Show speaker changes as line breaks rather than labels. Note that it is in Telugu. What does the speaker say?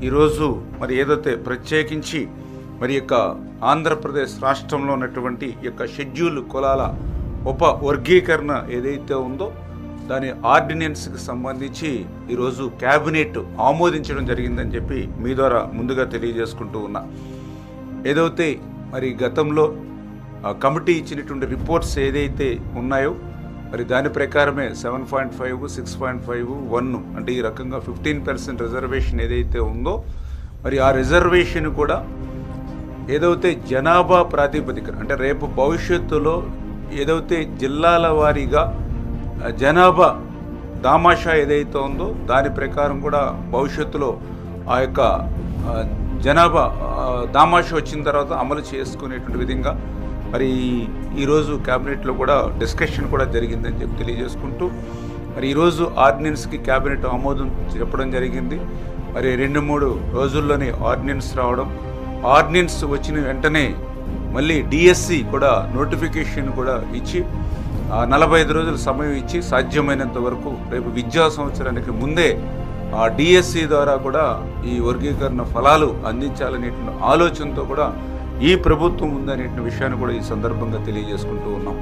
ఈరోజు మరి ఏదైతే ప్రత్యేకించి మరి యొక్క ఆంధ్రప్రదేశ్ రాష్ట్రంలో ఉన్నటువంటి యొక్క షెడ్యూల్ కులాల వర్గీకరణ ఏదైతే ఉందో దాని ఆర్డినెన్స్కి సంబంధించి ఈరోజు క్యాబినెట్ ఆమోదించడం జరిగిందని చెప్పి మీ ద్వారా ముందుగా తెలియజేసుకుంటూ ఉన్నా. ఏదైతే మరి గతంలో కమిటీ ఇచ్చినటువంటి రిపోర్ట్స్ ఏదైతే ఉన్నాయో మరి దాని ప్రకారమే 7.5, 6.5, 1 అంటే ఈ రకంగా 15% రిజర్వేషన్ ఏదైతే ఉందో మరి ఆ రిజర్వేషన్ కూడా ఏదైతే జనాభా ప్రాతిపదికన అంటే రేపు భవిష్యత్తులో ఏదైతే జిల్లాల వారీగా జనాభా దామాషా ఏదైతే ఉందో దాని ప్రకారం కూడా భవిష్యత్తులో ఆ యొక్క జనాభా దామాషా వచ్చిన తర్వాత అమలు చేసుకునేటువంటి విధంగా మరి ఈరోజు క్యాబినెట్లో కూడా డిస్కషన్ కూడా జరిగిందని చెప్పి తెలియజేసుకుంటూ మరి ఈరోజు ఆర్డినెన్స్కి క్యాబినెట్ ఆమోదం చెప్పడం జరిగింది. మరి 2-3 రోజుల్లోనే ఆర్డినెన్స్ రావడం, ఆర్డినెన్స్ వచ్చిన వెంటనే మళ్ళీ డిఎస్సి కూడా నోటిఫికేషన్ కూడా ఇచ్చి 45 రోజుల సమయం ఇచ్చి సాధ్యమైనంత వరకు రేపు విద్యా సంవత్సరానికి ముందే ఆ డిఎస్సి ద్వారా కూడా ఈ వర్గీకరణ ఫలాలు అందించాలనే ఆలోచనతో కూడా ఈ ప్రభుత్వం ఉందనే విషయాన్ని కూడా ఈ సందర్భంగా తెలియజేసుకుంటూ ఉన్నాం.